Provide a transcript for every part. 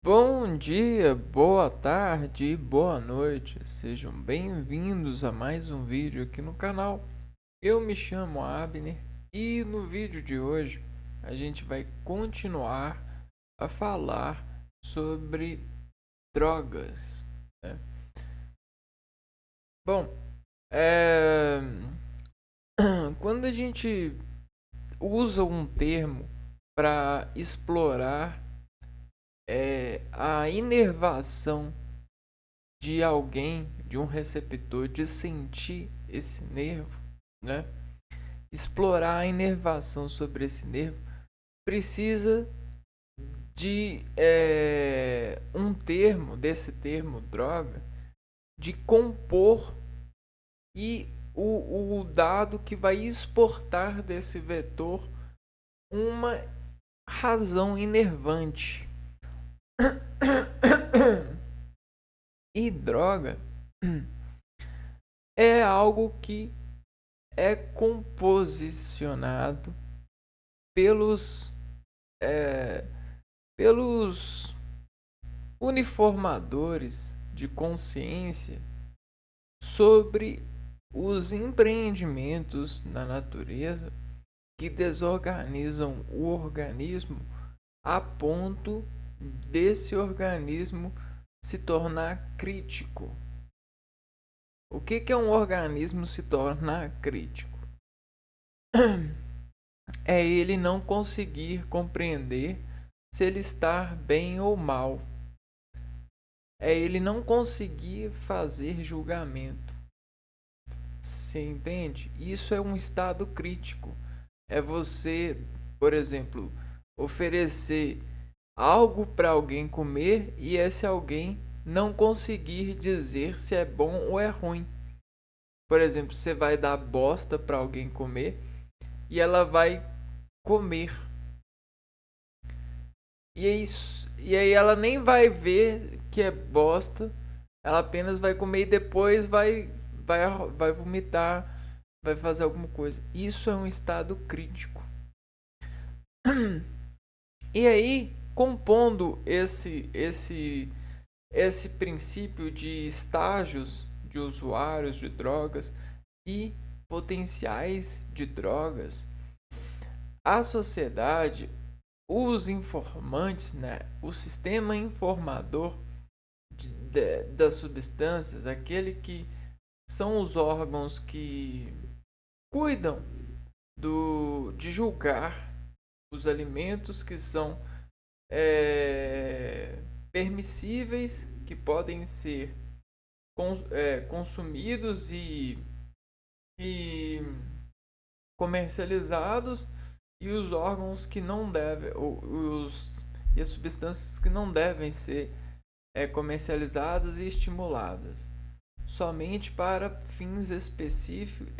Bom dia, boa tarde e boa noite. Sejam bem-vindos a mais um vídeo aqui no canal. Eu me chamo Abner e no vídeo de hoje a gente vai continuar a falar sobre drogas, né? Bom, é... quando a gente usa um termo para explorar a inervação de alguém, de um receptor, de sentir esse nervo, né? Explorar a inervação sobre esse nervo precisa de um termo, desse termo droga, de compor e o dado que vai exportar desse vetor uma razão inervante. E droga é algo que é composicionado pelos é, pelos uniformadores de consciência sobre os empreendimentos na natureza que desorganizam o organismo a ponto desse organismo se tornar crítico. O que é um organismo se tornar crítico? É ele não conseguir compreender se ele está bem ou mal. É ele não conseguir fazer julgamento. Você entende? Isso é um estado crítico. É você, por exemplo, oferecer algo para alguém comer e esse alguém não conseguir dizer se é bom ou é ruim. Por exemplo, você vai dar bosta para alguém comer e ela vai comer. E aí ela nem vai ver que é bosta, ela apenas vai comer e depois vai vomitar, vai fazer alguma coisa. Isso é um estado crítico. E aí, compondo esse princípio de estágios de usuários de drogas e potenciais de drogas, a sociedade, os informantes, né, o sistema informador das substâncias, aquele que são os órgãos que cuidam de julgar os alimentos que são permissíveis, que podem ser consumidos e comercializados, e os órgãos que não devem, e as substâncias que não devem ser comercializadas e estimuladas, somente para fins específicos,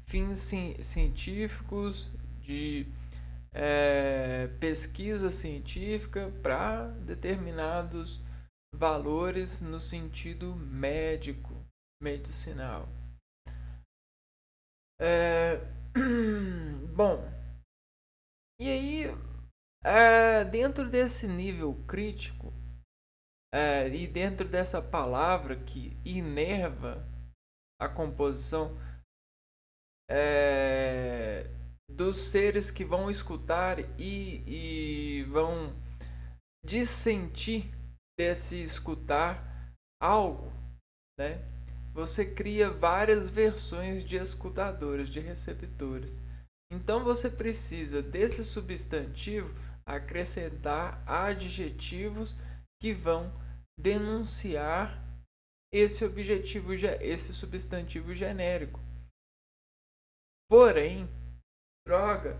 fins científicos, de pesquisa científica para determinados valores no sentido médico, medicinal. Bom, e aí, dentro desse nível crítico, e dentro dessa palavra que inerva a composição dos seres que vão escutar e vão dissentir desse escutar algo, né? Você cria várias versões de escutadores, de receptores. Então você precisa desse substantivo acrescentar adjetivos que vão denunciar esse substantivo genérico. Porém, droga,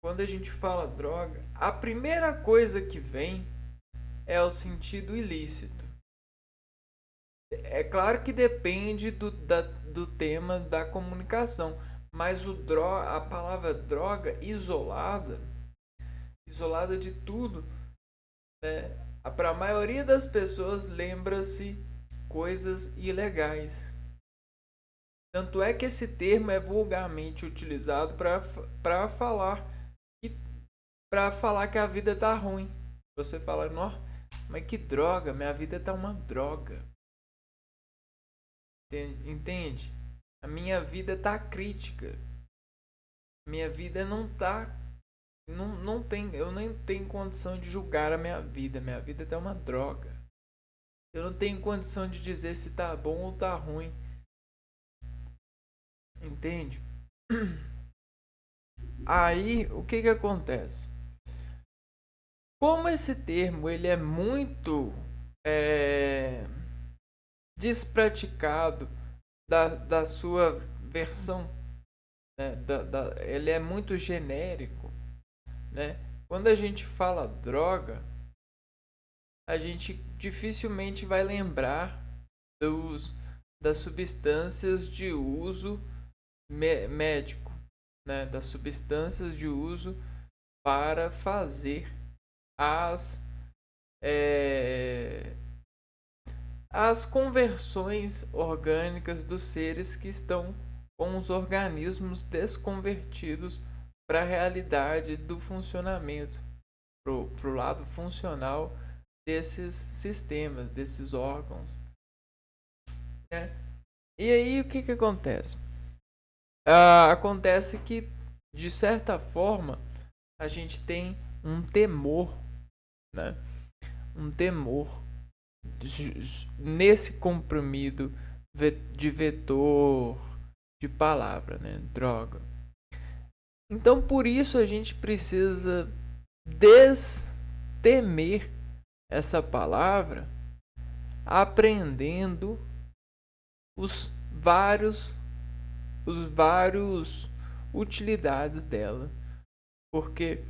quando a gente fala droga, a primeira coisa que vem é o sentido ilícito. É claro que depende do tema da comunicação, mas a palavra droga isolada de tudo, né, para a maioria das pessoas lembra-se coisas ilegais. Tanto é que esse termo é vulgarmente utilizado para falar que a vida tá ruim. Você fala, não, Mas que droga, minha vida tá uma droga. Entende? A minha vida tá crítica. Minha vida não tá. Não tem. Eu nem tenho condição de julgar a minha vida. Minha vida tá uma droga. Eu não tenho condição de dizer se tá bom ou tá ruim. Entende? Aí, o que acontece? Como esse termo ele é muito despraticado da sua versão, né? Ele é muito genérico, né? Quando a gente fala droga, a gente dificilmente vai lembrar das substâncias de uso médico, né? Das substâncias de uso para fazer as as conversões orgânicas dos seres que estão com os organismos desconvertidos para a realidade do funcionamento, para o lado funcional desses sistemas, desses órgãos, né? E aí o que acontece? Acontece que, de certa forma, a gente tem um temor, né? Um temor nesse comprimido de vetor de palavra, né? Droga. Então, por isso a gente precisa destemer essa palavra, aprendendo os vários utilidades dela, porque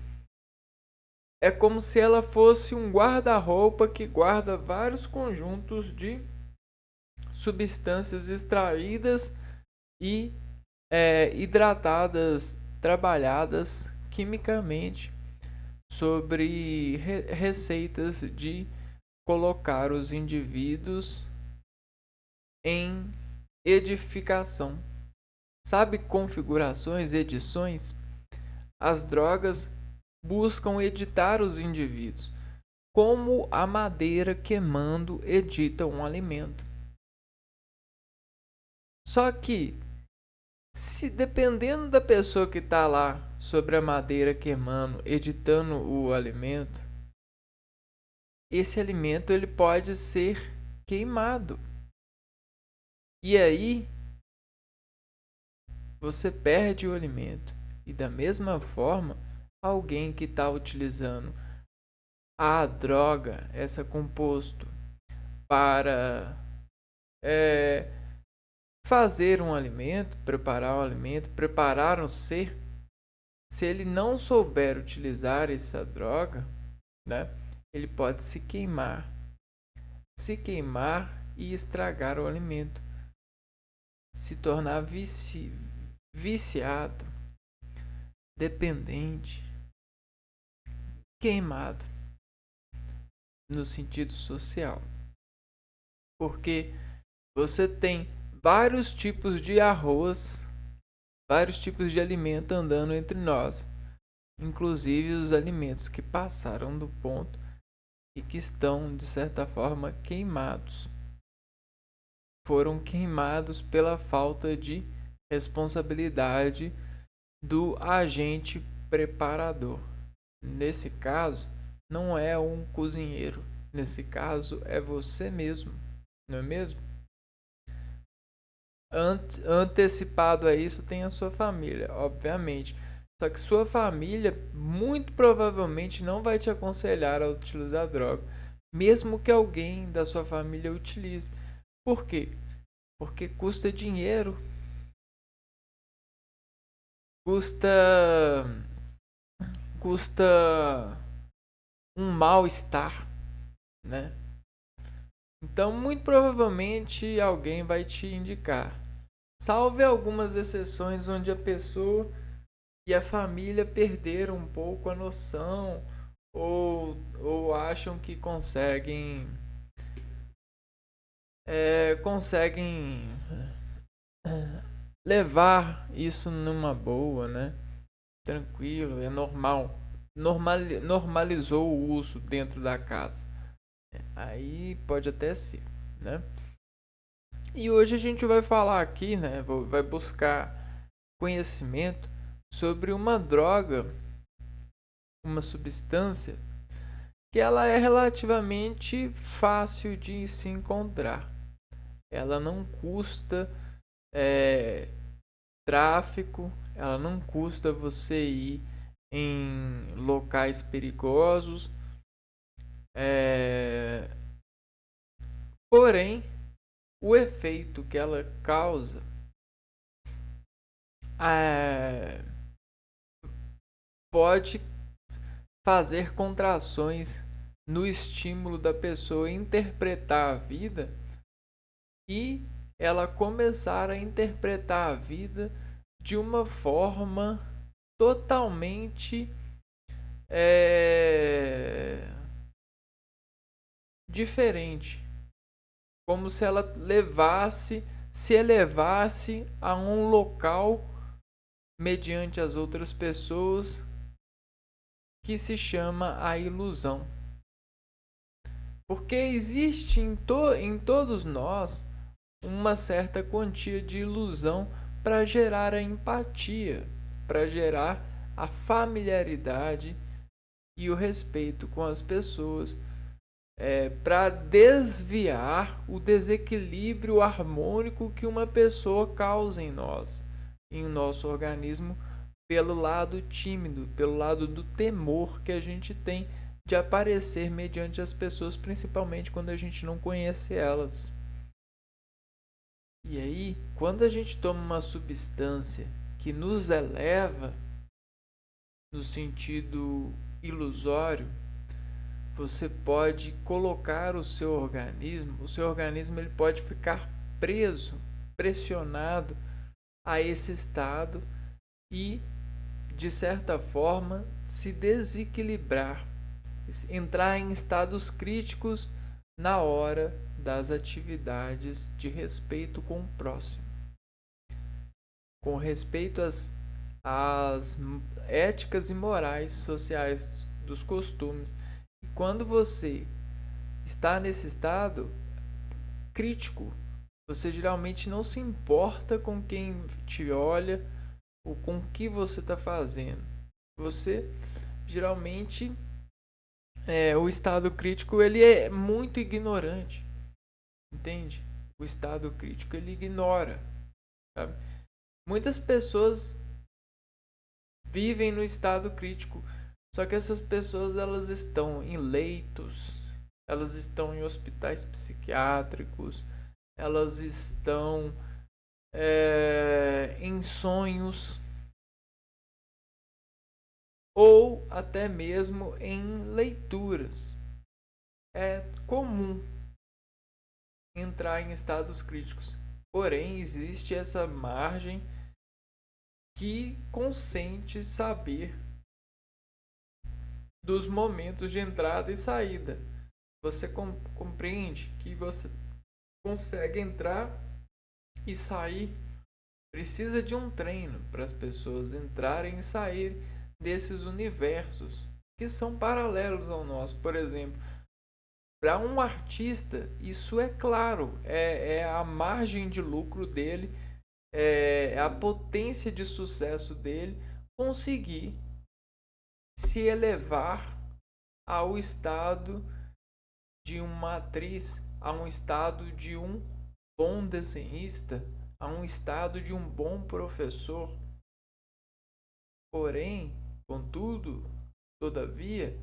é como se ela fosse um guarda-roupa que guarda vários conjuntos de substâncias extraídas e hidratadas, trabalhadas quimicamente sobre receitas de colocar os indivíduos em edificação. Sabe, configurações, edições? As drogas buscam editar os indivíduos, como a madeira queimando edita um alimento. Só que, se dependendo da pessoa que está lá sobre a madeira queimando, editando o alimento, esse alimento ele pode ser queimado. E aí, você perde o alimento. E da mesma forma, alguém que está utilizando a droga, essa composto, para fazer um alimento, preparar um ser, se ele não souber utilizar essa droga, né, ele pode se queimar e estragar o alimento, se tornar viciado, dependente, queimado no sentido social, porque você tem vários tipos de arroz, vários tipos de alimento andando entre nós, inclusive os alimentos que passaram do ponto e que estão, de certa forma, queimados. Foram queimados pela falta de responsabilidade do agente preparador. Nesse caso, não é um cozinheiro. Nesse caso, é você mesmo, não é mesmo? Antecipado a isso, tem a sua família, obviamente. Só que sua família muito provavelmente não vai te aconselhar a utilizar droga, mesmo que alguém da sua família utilize. Por quê? Porque custa dinheiro, custa um mal-estar, né? Então, muito provavelmente alguém vai te indicar. Salve algumas exceções onde a pessoa e a família perderam um pouco a noção ou acham que conseguem levar isso numa boa, né? Tranquilo, é normal. Normalizou o uso dentro da casa. Aí pode até ser, né? E hoje a gente vai falar aqui, né? Vai buscar conhecimento sobre uma droga, uma substância que ela é relativamente fácil de se encontrar. Ela não custa tráfico, ela não custa você ir em locais perigosos. Porém, o efeito que ela causa pode fazer contrações no estímulo da pessoa interpretar a vida e ela começar a interpretar a vida de uma forma totalmente diferente, como se ela se elevasse a um local mediante as outras pessoas, que se chama a ilusão. Porque existe em todos nós uma certa quantia de ilusão para gerar a empatia, para gerar a familiaridade e o respeito com as pessoas, para desviar o desequilíbrio harmônico que uma pessoa causa em nós, em nosso organismo, pelo lado tímido, pelo lado do temor que a gente tem de aparecer mediante as pessoas, principalmente quando a gente não conhece elas. E aí, quando a gente toma uma substância que nos eleva no sentido ilusório, você pode colocar o seu organismo ele pode ficar preso, pressionado a esse estado e, de certa forma, se desequilibrar, entrar em estados críticos na hora das atividades de respeito com o próximo, com respeito às éticas e morais sociais dos costumes. E quando você está nesse estado crítico, você geralmente não se importa com quem te olha ou com o que você está fazendo. Você geralmente o estado crítico ele é muito ignorante, entende? O estado crítico ele ignora, sabe? Muitas pessoas vivem no estado crítico, só que essas pessoas elas estão em leitos, elas estão em hospitais psiquiátricos, elas estão em sonhos ou até mesmo em leituras. É comum entrar em estados críticos, porém existe essa margem que consente saber dos momentos de entrada e saída. Você compreende que você consegue entrar e sair. Precisa de um treino para as pessoas entrarem e sair desses universos que são paralelos ao nosso. Por exemplo, para um artista, isso é claro, é a margem de lucro dele, é a potência de sucesso dele conseguir se elevar ao estado de uma atriz, a um estado de um bom desenhista, a um estado de um bom professor. Porém, contudo, todavia,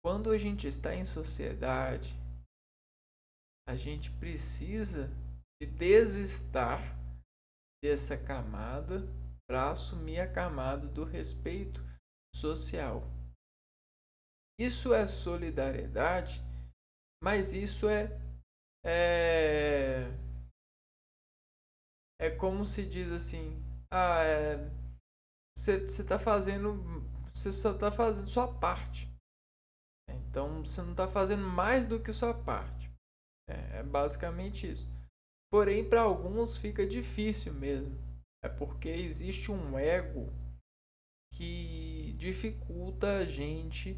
quando a gente está em sociedade, a gente precisa de desestar dessa camada para assumir a camada do respeito social. Isso é solidariedade, mas isso é como se diz assim, você tá fazendo, você só está fazendo sua parte. Então você não está fazendo mais do que sua parte. É basicamente isso. Porém, para alguns fica difícil mesmo. É porque existe um ego que dificulta a gente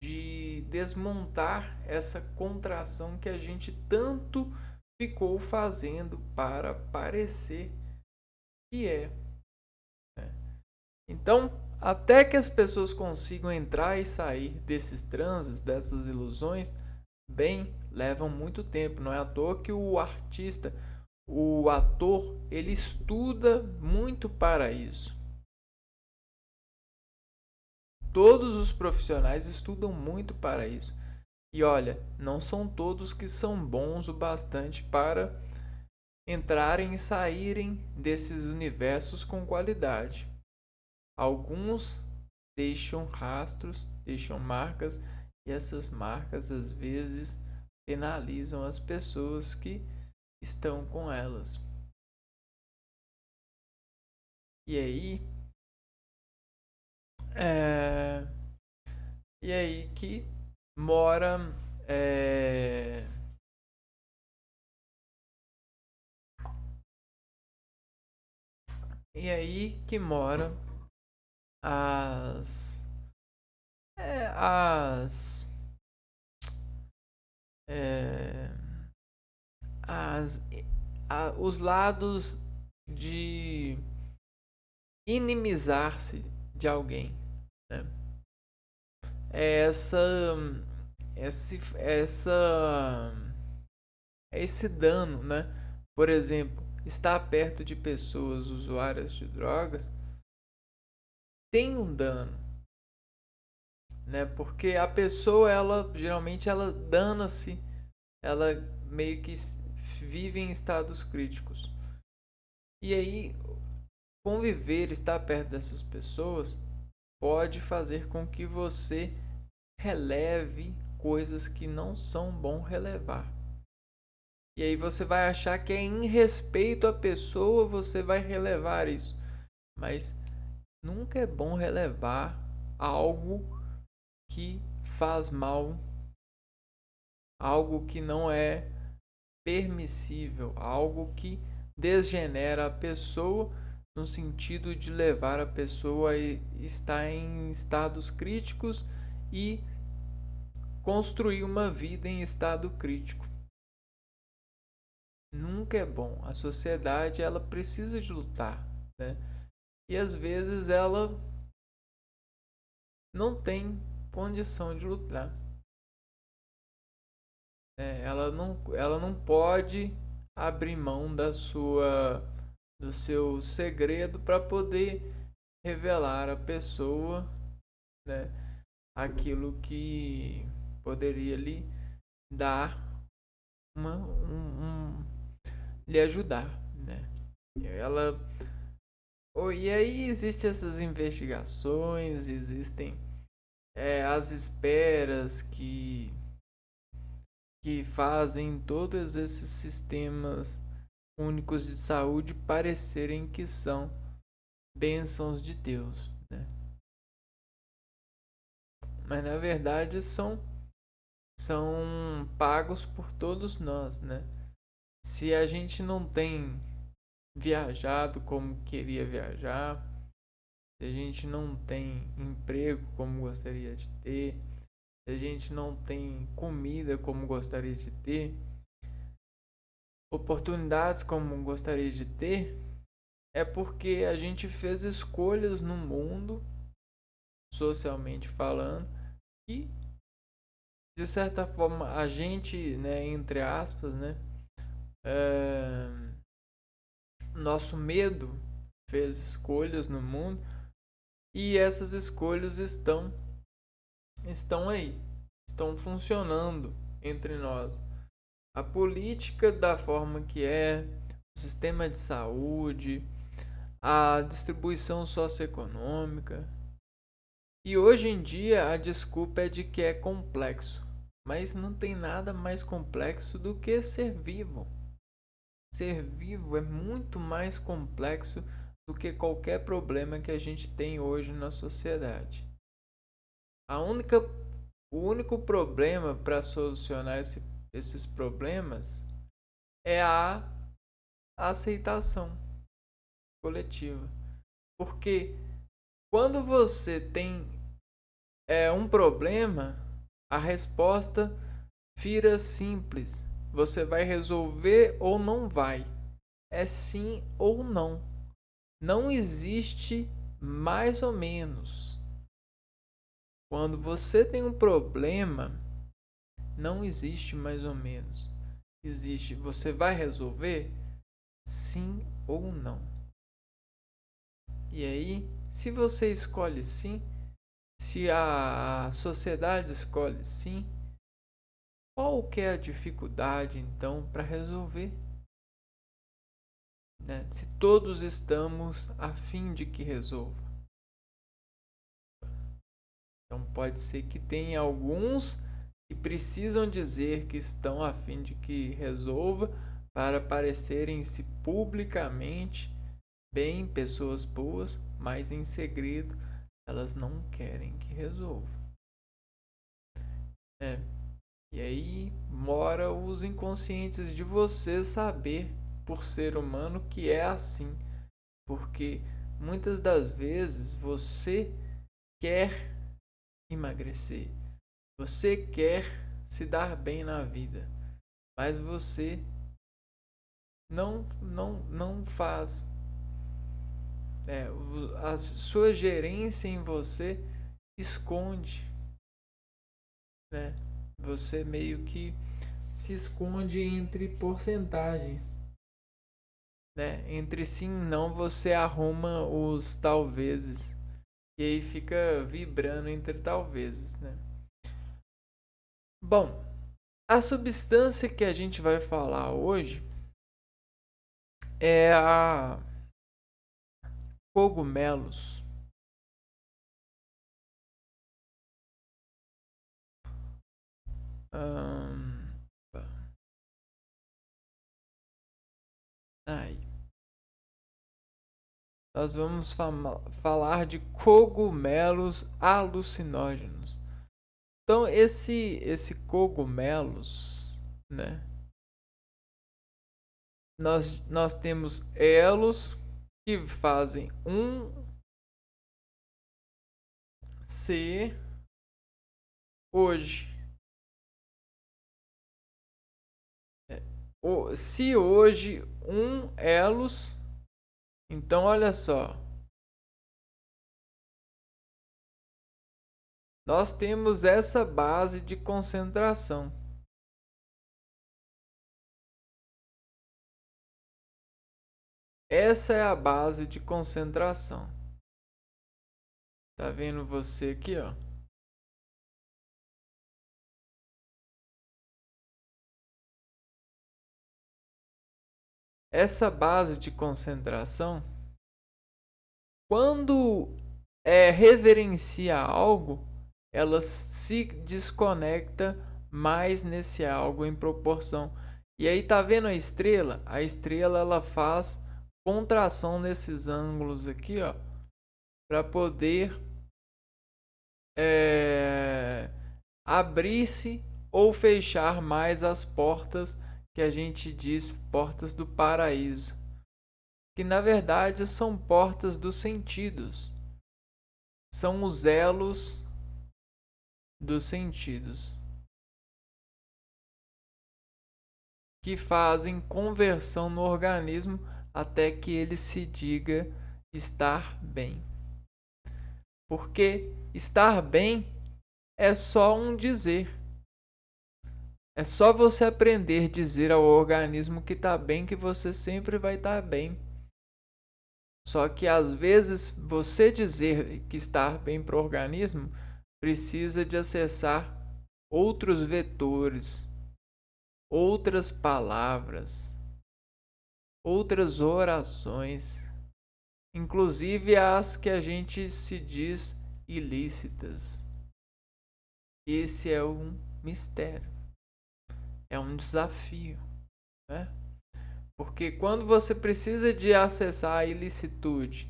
de desmontar essa contração que a gente tanto ficou fazendo para parecer que é, né? Então, até que as pessoas consigam entrar e sair desses transes, dessas ilusões, bem, levam muito tempo. Não é à toa que o artista, o ator, ele estuda muito para isso. Todos os profissionais estudam muito para isso. E olha, não são todos que são bons o bastante para entrarem e saírem desses universos com qualidade. Alguns deixam rastros, deixam marcas, e essas marcas às vezes penalizam as pessoas que estão com elas. E aí, é, e aí que mora é, e aí que mora as é, as é, as os lados de inimizar-se de alguém, né? Essa essa esse dano, né? Por exemplo, estar perto de pessoas usuárias de drogas tem um dano, né? Porque a pessoa, ela geralmente ela dana-se, ela meio que vive em estados críticos. E aí, conviver, estar perto dessas pessoas pode fazer com que você releve coisas que não são bom relevar. E aí você vai achar que é em respeito à pessoa você vai relevar isso. Mas nunca é bom relevar algo que faz mal, algo que não é permissível, algo que desgenera a pessoa no sentido de levar a pessoa a estar em estados críticos e construir uma vida em estado crítico. Nunca é bom. A sociedade, ela precisa de lutar, né? E às vezes ela não tem condição de lutar. Ela não pode abrir mão do seu segredo para poder revelar à pessoa, né, aquilo que poderia lhe dar lhe ajudar, né? Ela e aí existem essas investigações, existem as esperas que fazem todos esses sistemas únicos de saúde parecerem que são bênçãos de Deus, né? Mas na verdade são pagos por todos nós, né? Se a gente não tem viajado como queria viajar, se a gente não tem emprego como gostaria de ter, se a gente não tem comida como gostaria de ter, oportunidades como gostaria de ter, é porque a gente fez escolhas no mundo, socialmente falando, e de certa forma a gente, né, entre aspas, né, é, nosso medo fez escolhas no mundo e essas escolhas estão aí, estão funcionando entre nós. A política da forma que é, o sistema de saúde, a distribuição socioeconômica. E hoje em dia a desculpa é de que é complexo, mas não tem nada mais complexo do que ser vivo. Ser vivo é muito mais complexo do que qualquer problema que a gente tem hoje na sociedade. A única, o único problema para solucionar esses problemas é a aceitação coletiva. Porque quando você tem um problema, a resposta vira simples. Você vai resolver ou não vai. É sim ou não. Não existe mais ou menos. Quando você tem um problema, não existe mais ou menos. Existe, você vai resolver? Sim ou não. E aí, se você escolhe sim, se a sociedade escolhe sim, qual que é a dificuldade então para resolver? Né? Se todos estamos a fim de que resolva. Então pode ser que tenha alguns que precisam dizer que estão a fim de que resolva para parecerem-se publicamente bem pessoas boas, mas em segredo elas não querem que resolva. É. E aí mora os inconscientes de você saber, por ser humano, que é assim. Porque muitas das vezes você quer emagrecer, você quer se dar bem na vida, mas você não faz. A sua gerência em você esconde, né? Você meio que se esconde entre porcentagens, né? Entre sim e não você arruma os talvezes e aí fica vibrando entre talvezes, né? Bom, a substância que a gente vai falar hoje é a cogumelos. Hum, aí. Nós vamos falar de cogumelos alucinógenos. Então esse cogumelos, né? Nós temos elos que fazem um ser hoje. Se hoje um elos, então olha só, nós temos essa base de concentração. Essa é a base de concentração. Tá vendo você aqui, ó? Essa base de concentração, quando reverencia algo, ela se desconecta mais nesse algo em proporção. E aí tá vendo a estrela? A estrela ela faz contração nesses ângulos aqui, ó, para poder abrir-se ou fechar mais as portas que a gente diz portas do paraíso, que na verdade são portas dos sentidos, são os elos dos sentidos que fazem conversão no organismo até que ele se diga estar bem. Porque estar bem é só um dizer. É só você aprender a dizer ao organismo que está bem, que você sempre vai estar bem. Só que às vezes você dizer que está bem para o organismo precisa de acessar outros vetores, outras palavras, outras orações, inclusive as que a gente se diz ilícitas. Esse é um mistério, é um desafio, né? Porque quando você precisa de acessar a ilicitude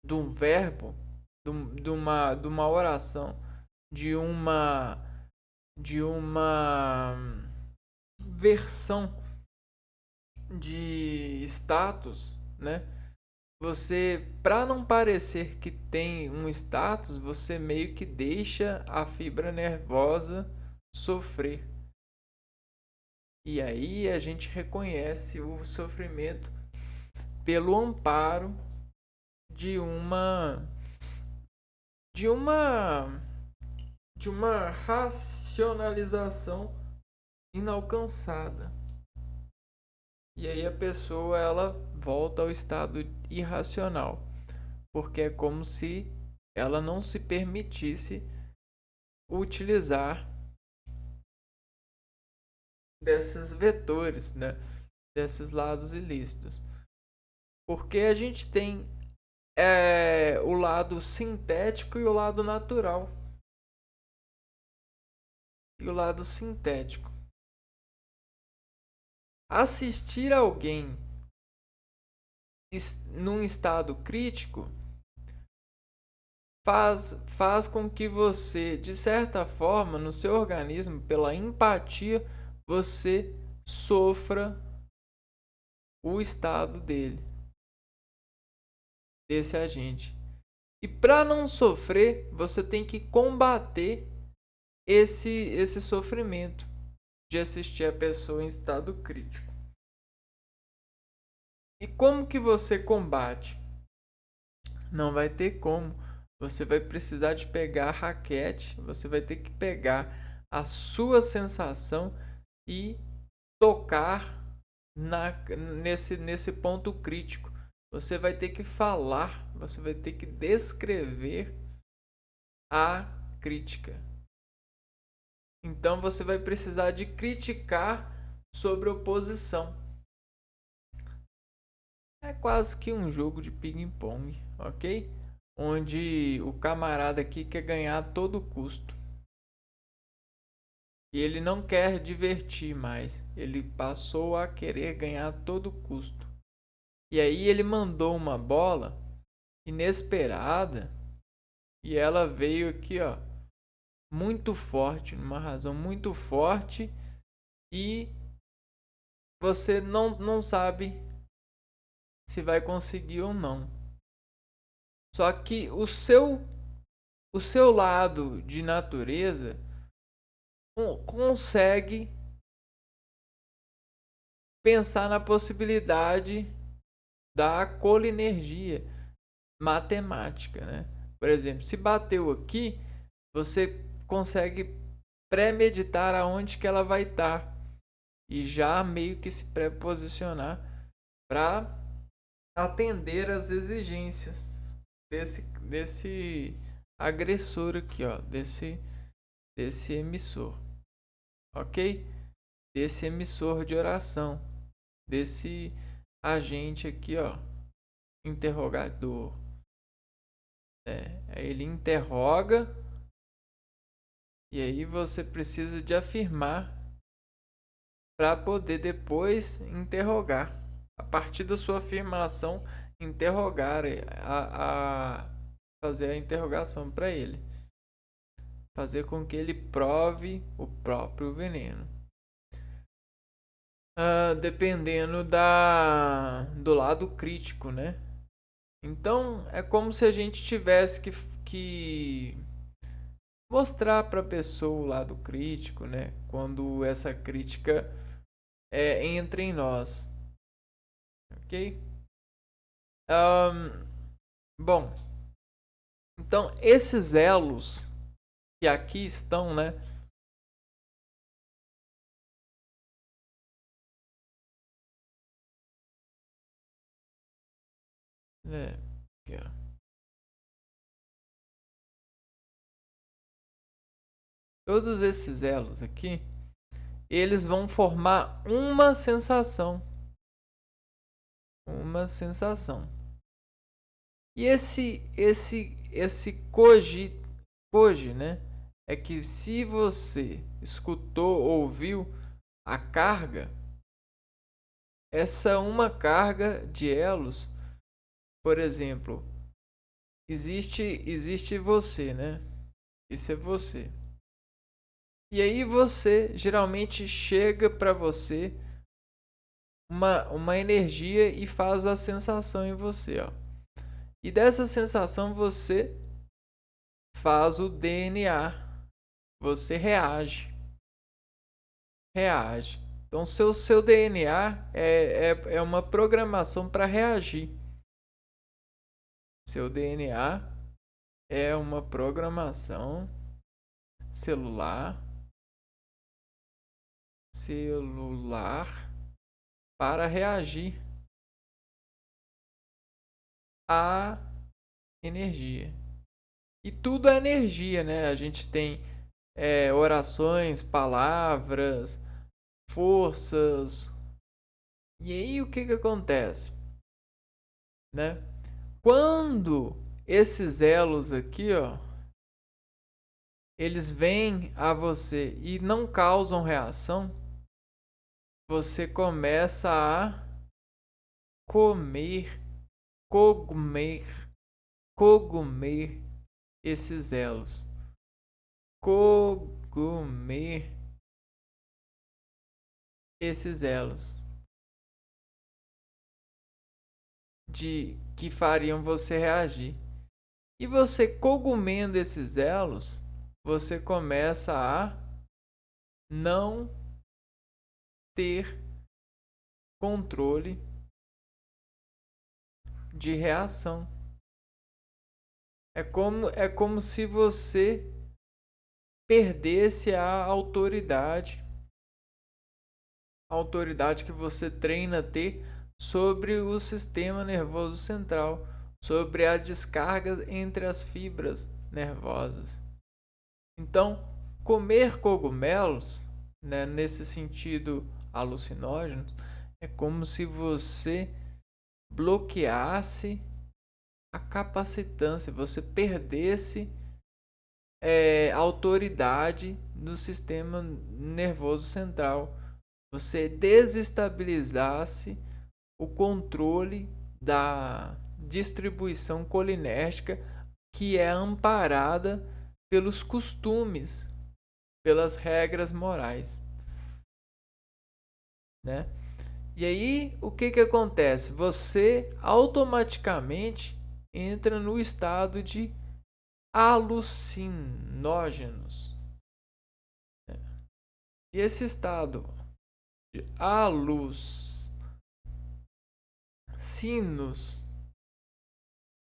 de um verbo, de uma oração, de uma versão de status, né? Você, para não parecer que tem um status, você meio que deixa a fibra nervosa sofrer. E aí a gente reconhece o sofrimento pelo amparo de uma de uma de uma racionalização inalcançada. E aí a pessoa ela volta ao estado irracional, porque é como se ela não se permitisse utilizar desses vetores, né? Desses lados ilícitos. Porque a gente tem o lado sintético e o lado natural. E o lado sintético. Assistir alguém num estado crítico faz com que você, de certa forma, no seu organismo, pela empatia, você sofra o estado desse agente. E para não sofrer, você tem que combater esse sofrimento de assistir a pessoa em estado crítico. E como que você combate? Não vai ter como. Você vai precisar de pegar a raquete, você vai ter que pegar a sua sensação e tocar nesse ponto crítico. Você vai ter que falar, você vai ter que descrever a crítica. Então você vai precisar de criticar sobre oposição. É quase que um jogo de ping-pong, ok? Onde o camarada aqui quer ganhar a todo custo. E ele não quer divertir mais. Ele passou a querer ganhar a todo custo. E aí ele mandou uma bola inesperada. E ela veio aqui, ó, muito forte, numa razão muito forte. E você não sabe se vai conseguir ou não. Só que o seu lado de natureza consegue pensar na possibilidade da colinergia matemática, né? Por exemplo, se bateu aqui, você consegue premeditar aonde que ela vai estar e já meio que se pré-posicionar para atender às exigências desse agressor aqui, ó, desse emissor, ok? Desse emissor de oração, desse agente aqui, ó, interrogador. Ele interroga e aí você precisa de afirmar para poder depois interrogar. A partir da sua afirmação, interrogar, fazer a interrogação para ele. Fazer com que ele prove o próprio veneno. Dependendo do lado crítico, né? Então, é como se a gente tivesse que mostrar para a pessoa o lado crítico, né? Quando essa crítica entra em nós. Ok? Bom, então esses elos que aqui estão, né? Aqui, ó. Todos esses elos aqui, eles vão formar uma sensação. Uma sensação. E esse koji, né? É que se você escutou, ouviu a carga, essa uma carga de elos, por exemplo, existe você, né? Isso é você. E aí você geralmente chega para você uma energia e faz a sensação em você, ó. E dessa sensação você faz o DNA, você reage. reage. Então, seu DNA é uma programação para reagir. Seu DNA é uma programação celular para reagir à energia. E tudo é energia, né? A gente tem orações, palavras, forças. E aí o que que acontece, né? Quando esses elos aqui, ó, eles vêm a você e não causam reação, você começa a comer, comer esses elos. Comer esses elos de que fariam você reagir. E você cogumendo esses elos, você começa a não ter controle de reação. É como se você perdesse a autoridade que você treina a ter sobre o sistema nervoso central, sobre a descarga entre as fibras nervosas. Então, comer cogumelos, né, nesse sentido alucinógeno, é como se você bloqueasse a capacitância, você perdesse autoridade no sistema nervoso central, você desestabilizasse o controle da distribuição colinérgica que é amparada pelos costumes, pelas regras morais, né? E aí, o que que acontece? Você automaticamente entra no estado de alucinógenos. E esse estado de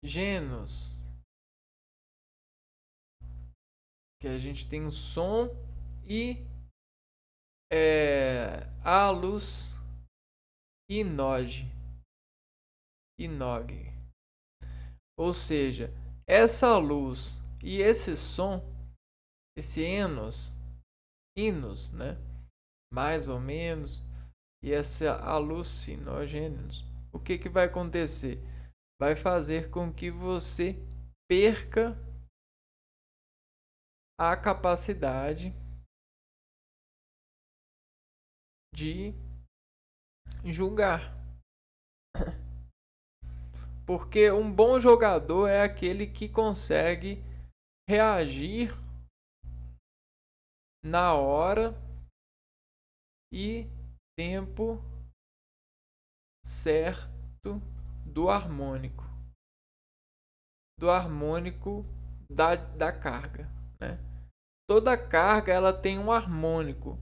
genos, que a gente tem um som e inog. Ou seja, essa luz e esse som, esse hinos, né? Mais ou menos, e essa alucinógenos, o que que vai acontecer? Vai fazer com que você perca a capacidade de julgar. Porque um bom jogador é aquele que consegue reagir na hora e tempo certo do harmônico. Da carga, né? Toda carga ela tem um harmônico.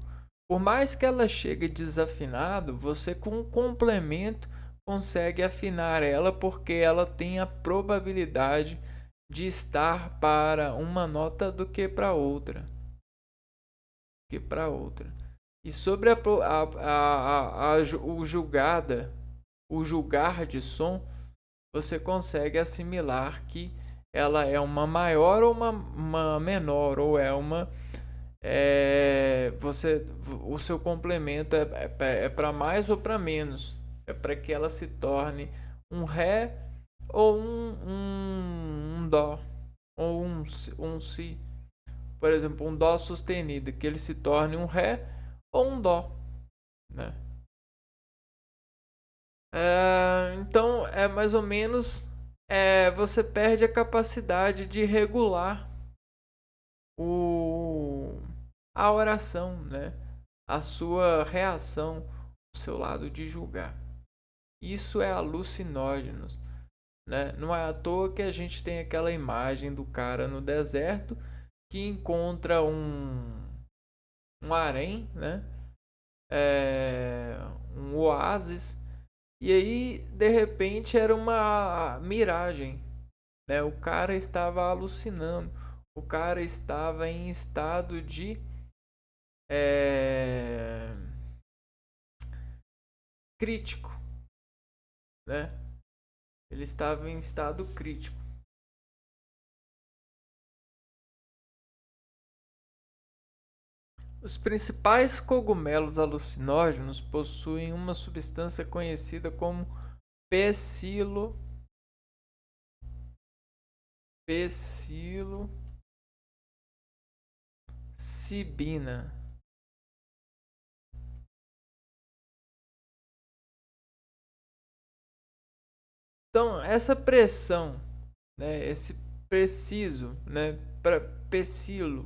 Por mais que ela chegue desafinado, você com um complemento consegue afinar ela porque ela tem a probabilidade de estar para uma nota do que para outra. E sobre o julgar de som, você consegue assimilar que ela é uma maior ou uma menor, ou é uma o seu complemento é para mais ou para menos, é para que ela se torne um ré ou um dó ou um si, por exemplo, um dó sustenido, que ele se torne um ré ou um dó, né? Então é mais ou menos você perde a capacidade de regular a oração, né? A sua reação, o seu lado de julgar. Isso é alucinógenos, né? Não é à toa que a gente tem aquela imagem do cara no deserto que encontra um harém, né? um oásis. E aí, de repente, era uma miragem, né? O cara estava alucinando. O cara estava em estado de é, crítico, né? Ele estava em estado crítico. Os principais cogumelos alucinógenos possuem uma substância conhecida como psilocibina. Então, essa pressão, né, esse preciso, né, para psilo,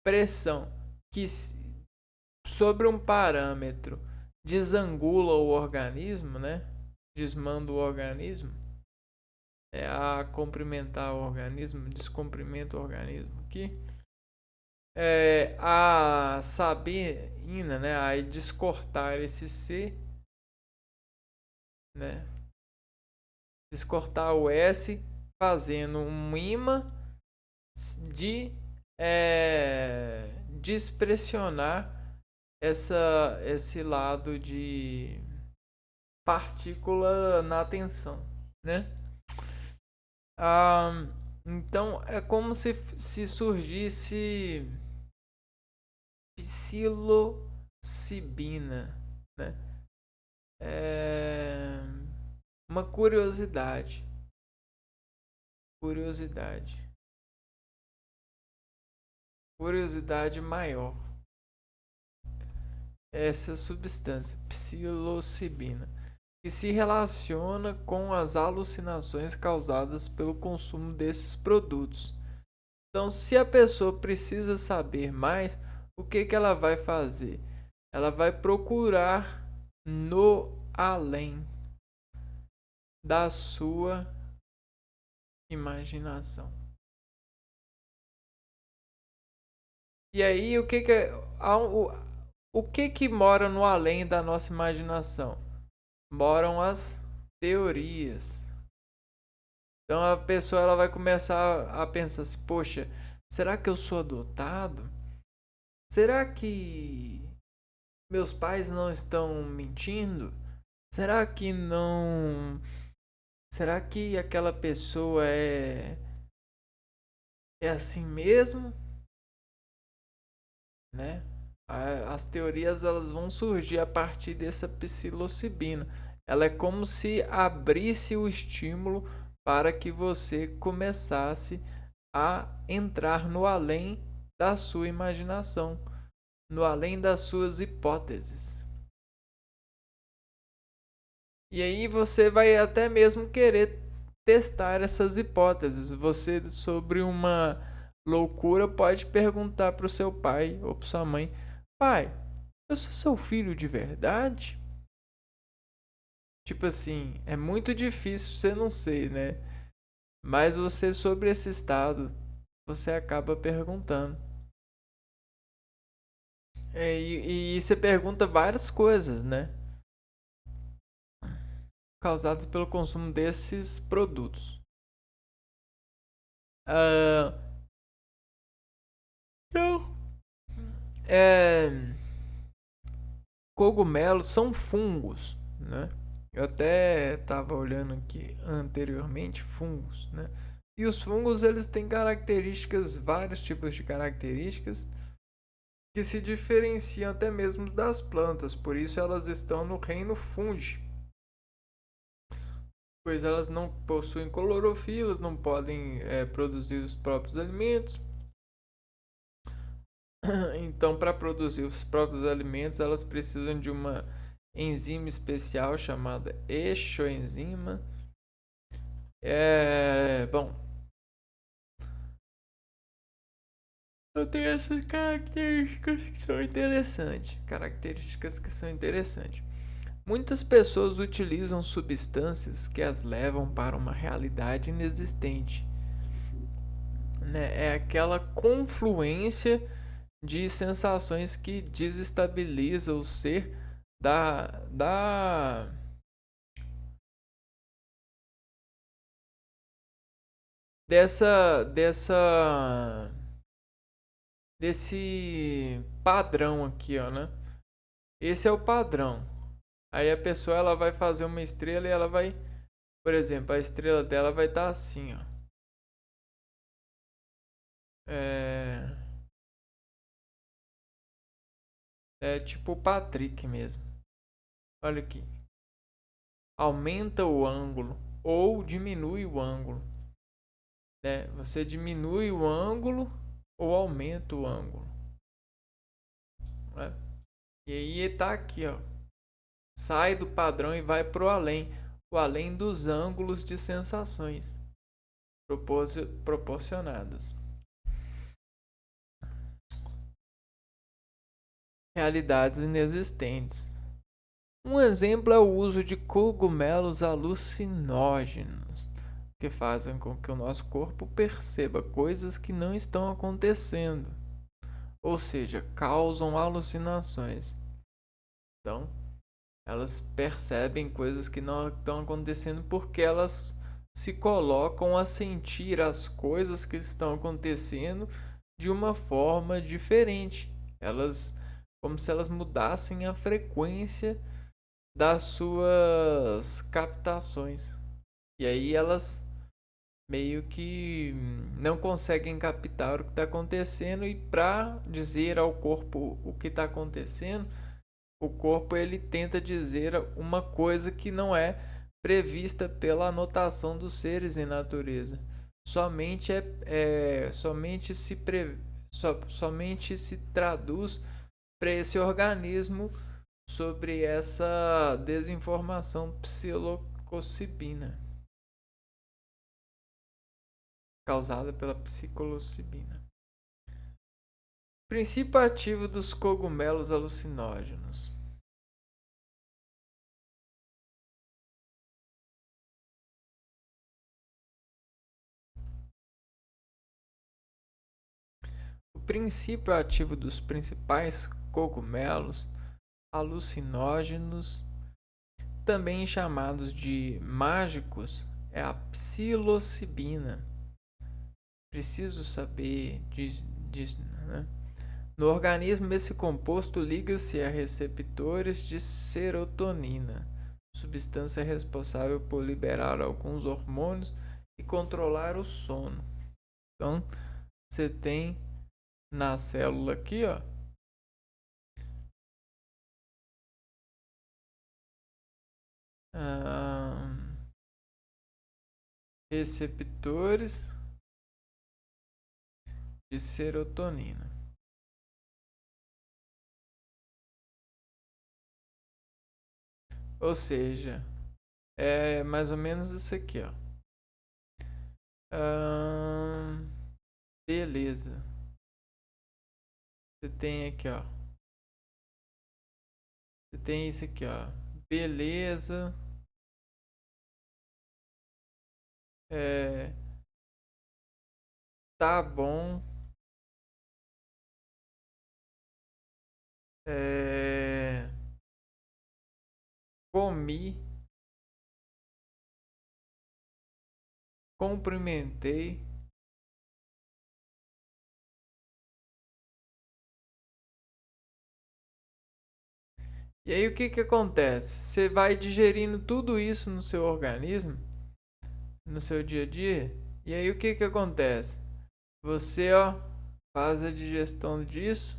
pressão que sobre um parâmetro desangula o organismo, né, desmanda o organismo, a comprimentar o organismo, descomprimenta o organismo aqui. A sabina, né, a descortar esse C, né, descortar o S, fazendo um imã de despressionar esse lado de partícula na tensão, né? Então é como se surgisse psilocibina, né? Uma curiosidade maior. Essa substância, psilocibina, que se relaciona com as alucinações causadas pelo consumo desses produtos. Então, se a pessoa precisa saber mais, o que ela vai fazer? Ela vai procurar no além da sua imaginação. E aí, o que mora no além da nossa imaginação? Moram as teorias. Então a pessoa ela vai começar a pensar assim, poxa, será que eu sou adotado? Será que meus pais não estão mentindo? Será que não? Será que aquela pessoa é assim mesmo, né? As teorias elas vão surgir a partir dessa psilocibina. Ela é como se abrisse o estímulo para que você começasse a entrar no além da sua imaginação, no além das suas hipóteses. E aí você vai até mesmo querer testar essas hipóteses. Você, sobre uma loucura, pode perguntar para o seu pai ou para sua mãe: pai, eu sou seu filho de verdade? Tipo assim, é muito difícil você não ser, né? Mas você, sobre esse estado, você acaba perguntando. E você pergunta várias coisas, né? Causadas pelo consumo desses produtos. Então, cogumelos são fungos, né? Eu até estava olhando aqui anteriormente fungos, né? E os fungos eles têm características, vários tipos de características que se diferenciam até mesmo das plantas, por isso elas estão no reino fungi, pois elas não possuem clorofila, não podem produzir os próprios alimentos. Então, para produzir os próprios alimentos, elas precisam de uma enzima especial chamada exoenzima. Bom, eu tenho essas características que são interessantes. Muitas pessoas utilizam substâncias que as levam para uma realidade inexistente, né? É aquela confluência de sensações que desestabilizam o ser da dessa desse padrão aqui, ó, né? Esse é o padrão. Aí a pessoa ela vai fazer uma estrela e ela vai, por exemplo, a estrela dela vai estar assim, ó. É, é tipo o Patrick mesmo. Olha aqui. Aumenta o ângulo ou diminui o ângulo, né? Você diminui o ângulo ou aumenta o ângulo, né? E aí está aqui, ó. Sai do padrão e vai para o além dos ângulos de sensações proporcionadas. Realidades inexistentes. Um exemplo é o uso de cogumelos alucinógenos, que fazem com que o nosso corpo perceba coisas que não estão acontecendo, ou seja, causam alucinações. Então, elas percebem coisas que não estão acontecendo porque elas se colocam a sentir as coisas que estão acontecendo de uma forma diferente. Elas, como se elas mudassem a frequência das suas captações. E aí elas meio que não conseguem captar o que está acontecendo, e para dizer ao corpo o que está acontecendo, o corpo ele tenta dizer uma coisa que não é prevista pela anotação dos seres em natureza. Somente somente se traduz para esse organismo sobre essa desinformação psilocibina causada pela psilocibina. Princípio ativo dos cogumelos alucinógenos. O princípio ativo dos principais cogumelos alucinógenos, também chamados de mágicos, é a psilocibina. Preciso saber disso, né? No organismo, esse composto liga-se a receptores de serotonina, substância responsável por liberar alguns hormônios e controlar o sono. Então, você tem na célula aqui, ó, receptores de serotonina. Ou seja, é mais ou menos isso aqui, ó. Beleza. Você tem aqui, ó. Você tem isso aqui, ó. Beleza. É, tá bom. É, comi. Cumprimentei. E aí o que que acontece? Você vai digerindo tudo isso no seu organismo, no seu dia a dia. E aí o que que acontece? Você, ó, faz a digestão disso.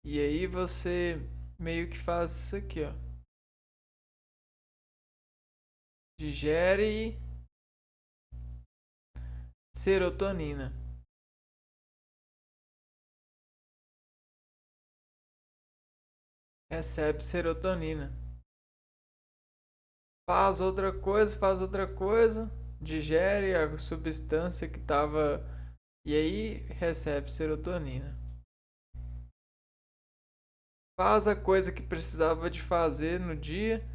E aí você meio que faz isso aqui, ó. Digere serotonina. Recebe serotonina. Faz outra coisa, digere a substância que estava e aí recebe serotonina. Faz a coisa que precisava de fazer no dia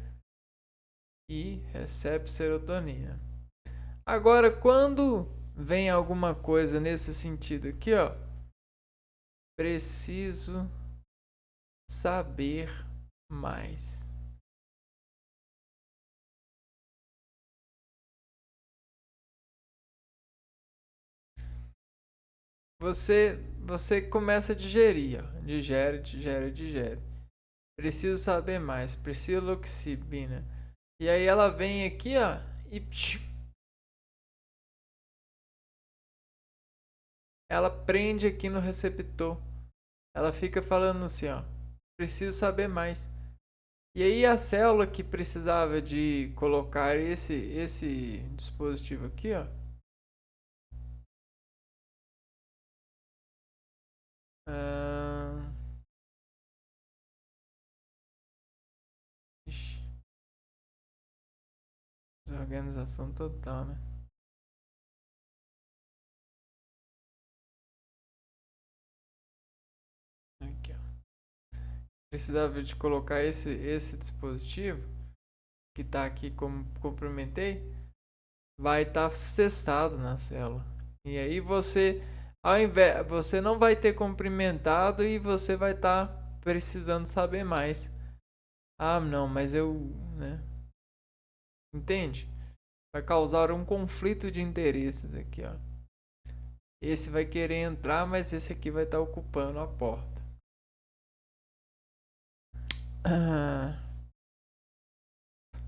e recebe serotonina. Agora, quando vem alguma coisa nesse sentido aqui, ó, Preciso saber mais. Você começa a digerir, ó. Digere. Preciso saber mais. Psilocibina. E aí ela vem aqui, ó, e ela prende aqui no receptor. Ela fica falando assim, ó, preciso saber mais. E aí a célula que precisava de colocar esse dispositivo aqui, ó, ixi, desorganização total, né? Aqui, ó. Precisava de colocar esse dispositivo que tá aqui como complementei, vai estar cessado na célula. E aí ao invés, você não vai ter cumprimentado e você vai estar precisando saber mais. Ah, não, mas eu, né? Entende? Vai causar um conflito de interesses aqui, ó. Esse vai querer entrar, mas esse aqui vai estar ocupando a porta.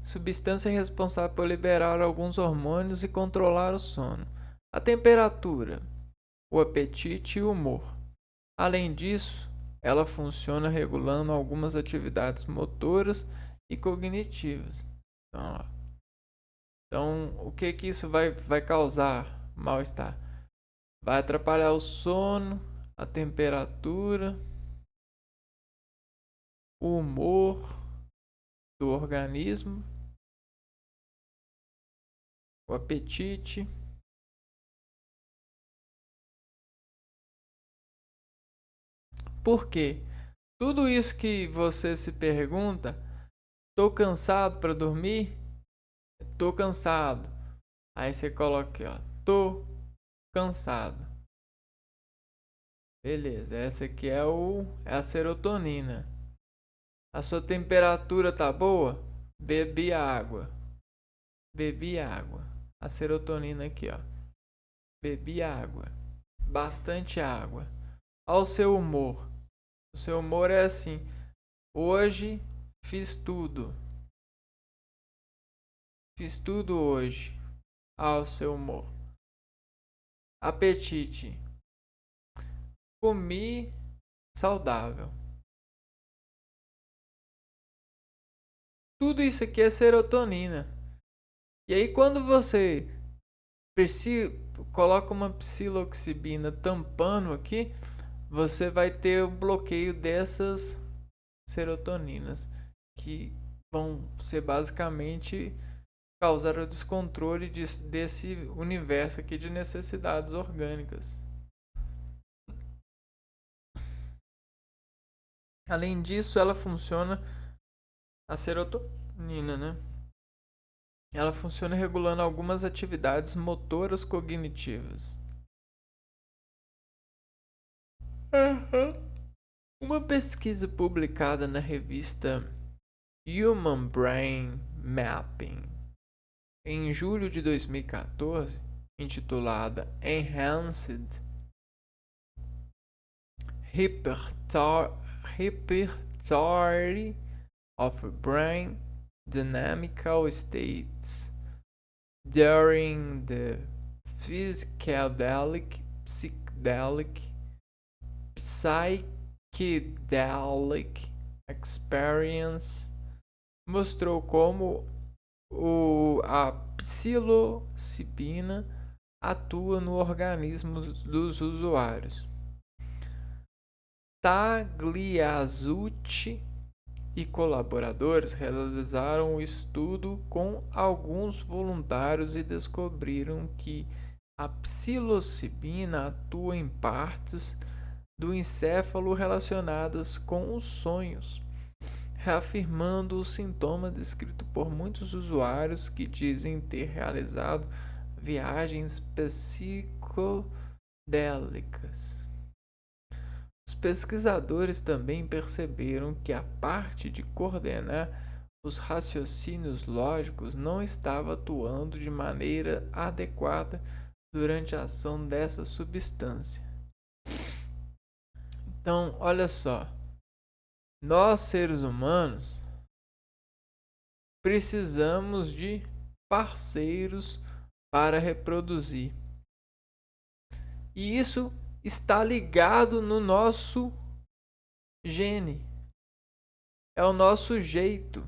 Substância responsável por liberar alguns hormônios e controlar o sono, a temperatura, o apetite e o humor. Além disso, ela funciona regulando algumas atividades motoras e cognitivas. Então, o que isso vai causar mal-estar? Vai atrapalhar o sono, a temperatura, o humor do organismo, o apetite. Por quê? Tudo isso que você se pergunta, tô cansado para dormir? Tô cansado. Aí você coloca aqui, ó, tô cansado. Beleza, essa aqui é a serotonina. A sua temperatura tá boa? Bebi água. Bebi água. A serotonina aqui, ó. Bebi água. Bastante água. Ao seu humor. O seu humor é assim: hoje fiz tudo. Fiz tudo hoje. Ao seu humor. Apetite. Comi saudável. Tudo isso aqui é serotonina. E aí quando você coloca uma psiloxibina tampando aqui, você vai ter o bloqueio dessas serotoninas, que vão ser basicamente causar o descontrole desse universo aqui de necessidades orgânicas. Além disso, ela funciona, a serotonina, né? Ela funciona regulando algumas atividades motoras cognitivas. Uma pesquisa publicada na revista Human Brain Mapping em julho de 2014, intitulada Enhanced Repertory of Brain Dynamical States during the psychedelic experience, mostrou como a psilocibina atua no organismo dos usuários. Tagliazucci e colaboradores realizaram um estudo com alguns voluntários e descobriram que a psilocibina atua em partes do encéfalo relacionadas com os sonhos, reafirmando o sintoma descrito por muitos usuários que dizem ter realizado viagens psicodélicas. Os pesquisadores também perceberam que a parte de coordenar os raciocínios lógicos não estava atuando de maneira adequada durante a ação dessa substância. Então, olha só, nós seres humanos precisamos de parceiros para reproduzir. E isso está ligado no nosso gene. É o nosso jeito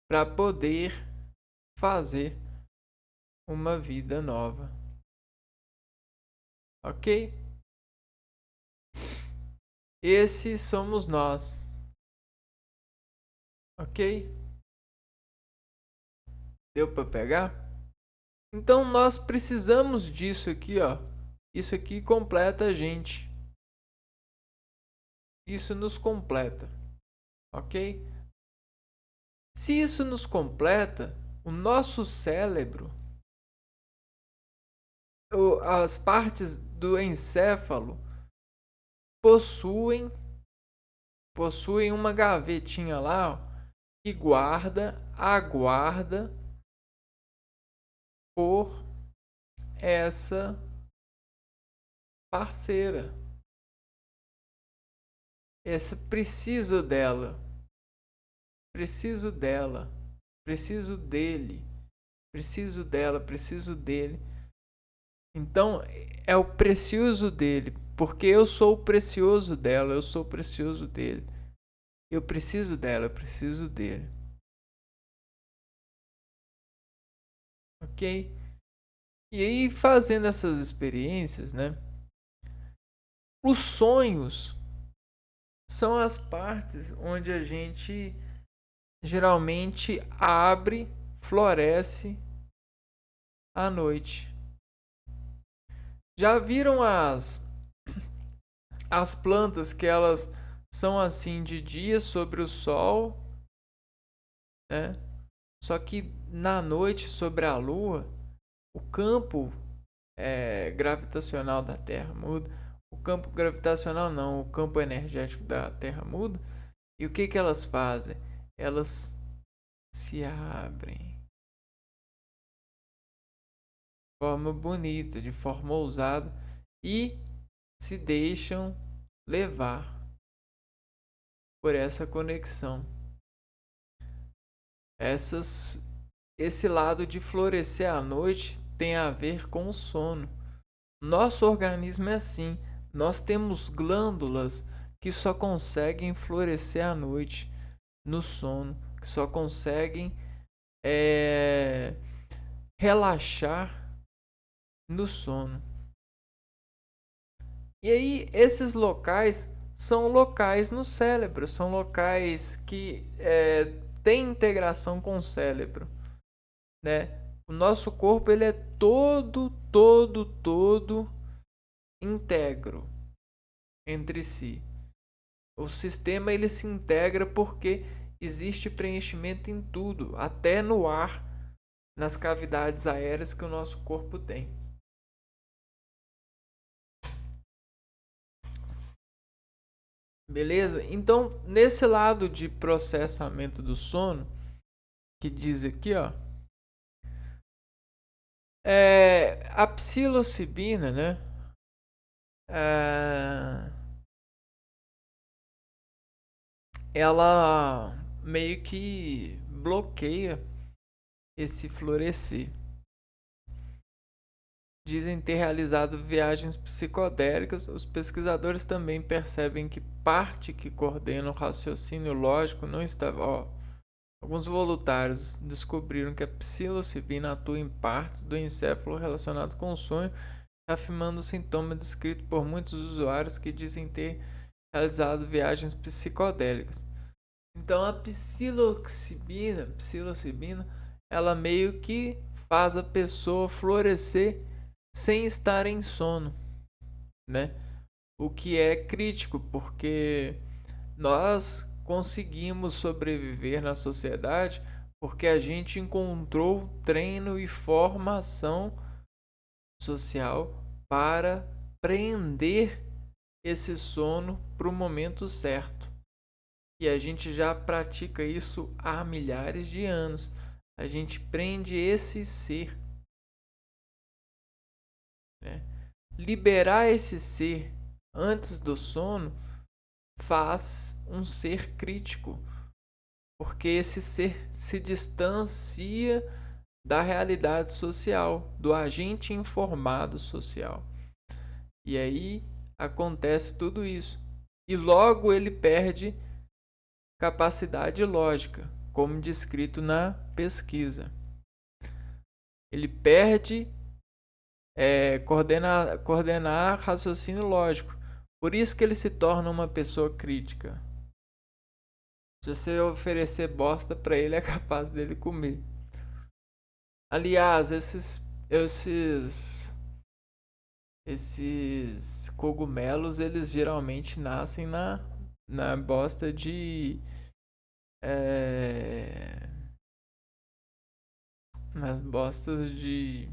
para poder fazer uma vida nova. Ok? Esses somos nós. Ok? Deu para pegar? Então nós precisamos disso aqui, ó. Isso aqui completa a gente. Isso nos completa. Ok? Se isso nos completa, o nosso cérebro, as partes do encéfalo possuem uma gavetinha lá, ó, que aguarda por essa parceira. Preciso dela, preciso dela, preciso dele, preciso dela, preciso dele. Então é o precioso dele, porque eu sou o precioso dela, eu sou o precioso dele. Eu preciso dela, eu preciso dele. Ok? E aí, fazendo essas experiências, né? Os sonhos são as partes onde a gente geralmente abre, floresce à noite. Já viram as plantas que elas são assim de dia sobre o sol, né? Só que na noite sobre a lua, o campo gravitacional da Terra muda. O campo gravitacional não, o campo energético da Terra muda. E o que elas fazem? Elas se abrem de forma bonita, de forma ousada e se deixam levar por essa conexão. Esse lado de florescer à noite tem a ver com o sono. Nosso organismo é assim. Nós temos glândulas que só conseguem florescer à noite, no sono, que só conseguem relaxar no sono. E aí, esses locais são locais no cérebro, são locais que têm integração com o cérebro, né? O nosso corpo ele é todo íntegro entre si. O sistema ele se integra porque existe preenchimento em tudo, até no ar, nas cavidades aéreas que o nosso corpo tem. Beleza? Então, nesse lado de processamento do sono, que diz aqui, ó, a psilocibina, né? Ela meio que bloqueia esse florescer. Dizem ter realizado viagens psicodélicas. Os pesquisadores também percebem que parte que coordena o raciocínio lógico não estava. Alguns voluntários descobriram que a psilocibina atua em partes do encéfalo relacionadas com o sonho, afirmando o sintoma descrito por muitos usuários que dizem ter realizado viagens psicodélicas. Então a psilocibina, ela meio que faz a pessoa florescer sem estar em sono, né? O que é crítico, porque nós conseguimos sobreviver na sociedade porque a gente encontrou treino e formação social para prender esse sono para o momento certo. E a gente já pratica isso há milhares de anos. A gente prende esse ser, né? Liberar esse ser antes do sono faz um ser crítico, porque esse ser se distancia da realidade social, do agente informado social. E aí acontece tudo isso. E logo ele perde capacidade lógica, como descrito na pesquisa. Ele perde coordenar raciocínio lógico. Por isso que ele se torna uma pessoa crítica. Se você oferecer bosta para ele, é capaz dele comer. Aliás, esses cogumelos, eles geralmente nascem na bosta de nas bostas de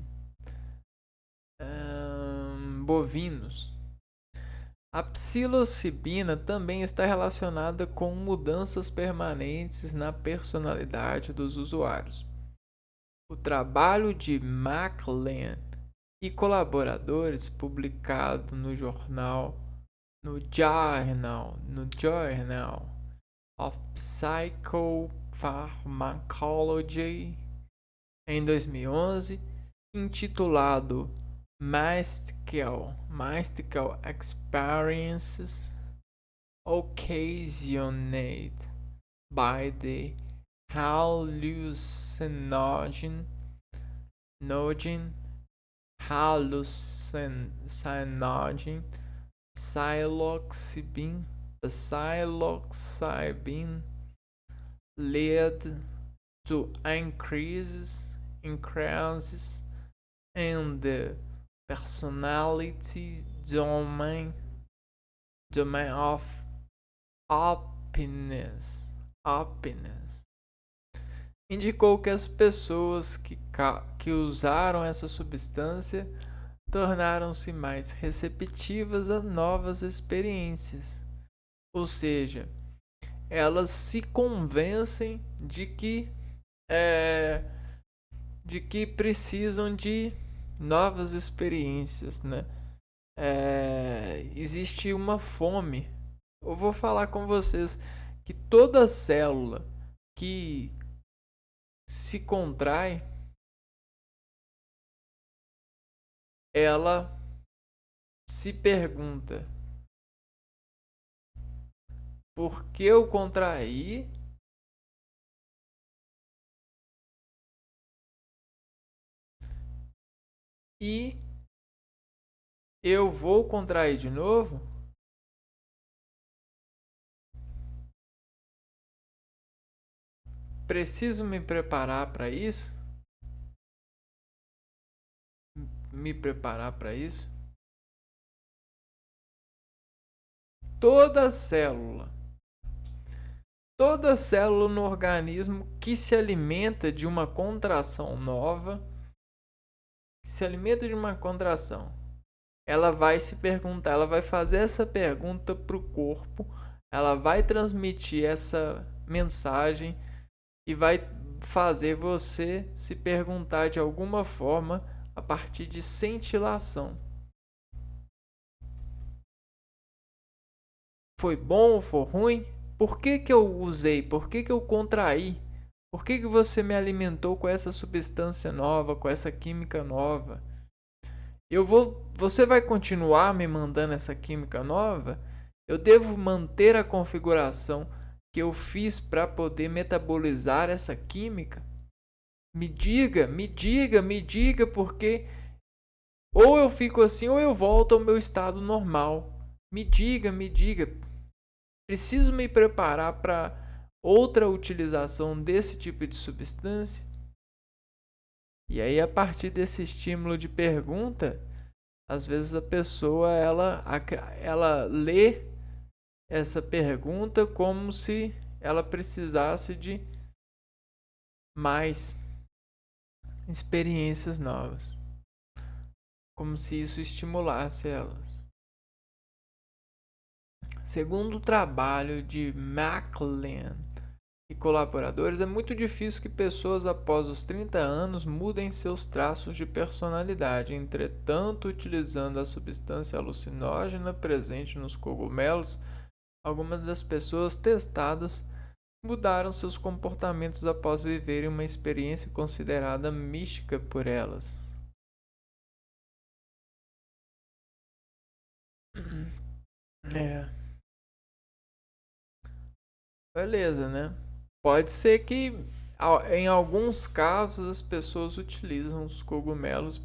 bovinos. A psilocibina também está relacionada com mudanças permanentes na personalidade dos usuários. O trabalho de McLean e colaboradores, publicado no Journal of Psychopharmacology em 2011, intitulado Mystical Experiences Occasioned by the Hallucinogen psilocybin led to increases in the personality domain of happiness. Indicou que as pessoas que usaram essa substância tornaram-se mais receptivas a novas experiências. Ou seja, elas se convencem de que precisam de novas experiências, né? Existe uma fome. Eu vou falar com vocês que toda célula que se contrai, ela se pergunta: por que eu contraí? E eu vou contrair de novo? Preciso me preparar para isso? Toda célula no organismo que se alimenta de uma contração nova, ela vai se perguntar, ela vai fazer essa pergunta para o corpo, ela vai transmitir essa mensagem e vai fazer você se perguntar de alguma forma a partir de cintilação. Foi bom ou foi ruim? Por que eu usei? Por que eu contraí? Por que você me alimentou com essa substância nova, com essa química nova? Você vai continuar me mandando essa química nova? Eu devo manter a configuração que eu fiz para poder metabolizar essa química? Me diga, porque ou eu fico assim ou eu volto ao meu estado normal. Me diga. Preciso me preparar para outra utilização desse tipo de substância? E aí, a partir desse estímulo de pergunta, às vezes a pessoa ela lê essa pergunta como se ela precisasse de mais experiências novas, como se isso estimulasse elas. Segundo o trabalho de McLean e colaboradores, é muito difícil que pessoas após os 30 anos mudem seus traços de personalidade. Entretanto, utilizando a substância alucinógena presente nos cogumelos, algumas das pessoas testadas mudaram seus comportamentos após viverem uma experiência considerada mística por elas. É, beleza, né? Pode ser que em alguns casos as pessoas utilizam os cogumelos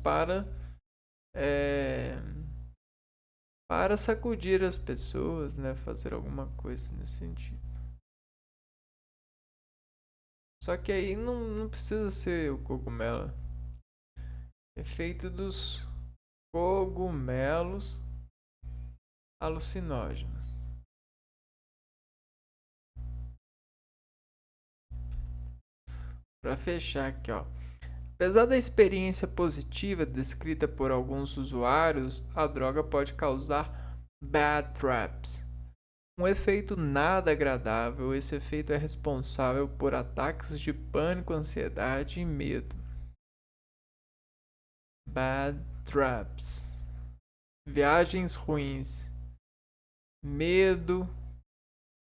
é, para sacudir as pessoas, né? Fazer alguma coisa nesse sentido. Só que aí não precisa ser o cogumelo. Efeito dos cogumelos alucinógenos. Para fechar aqui, ó. Apesar da experiência positiva descrita por alguns usuários, a droga pode causar bad trips, um efeito nada agradável. Esse efeito é responsável por ataques de pânico, ansiedade e medo. Bad trips. Viagens ruins. Medo,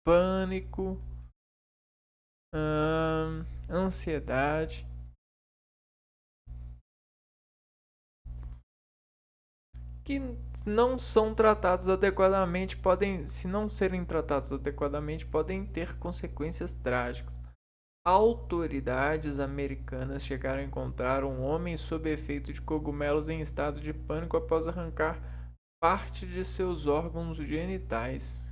pânico, ansiedade. Que não são tratados adequadamente, se não serem tratados adequadamente, podem ter consequências trágicas. Autoridades americanas chegaram a encontrar um homem sob efeito de cogumelos em estado de pânico após arrancar parte de seus órgãos genitais.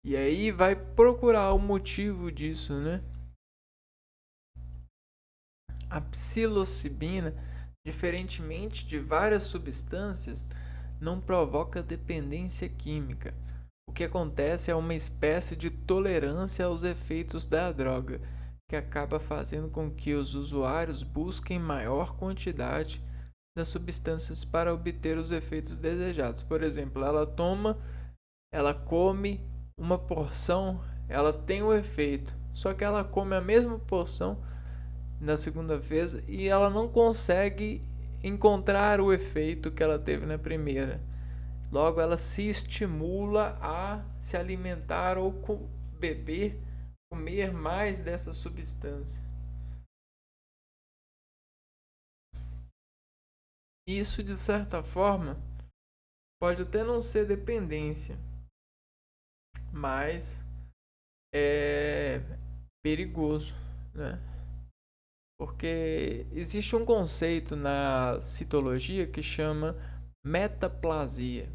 E aí vai procurar o motivo disso, né? A psilocibina, diferentemente de várias substâncias, não provoca dependência química. O que acontece é uma espécie de tolerância aos efeitos da droga, que acaba fazendo com que os usuários busquem maior quantidade das substâncias para obter os efeitos desejados. Por exemplo, ela come uma porção, ela tem o efeito, só que ela come a mesma porção na segunda vez e ela não consegue encontrar o efeito que ela teve na primeira. Logo, ela se estimula a se alimentar ou beber, comer mais dessa substância. Isso, de certa forma, pode até não ser dependência, mas é perigoso, né? Porque existe um conceito na citologia que chama metaplasia.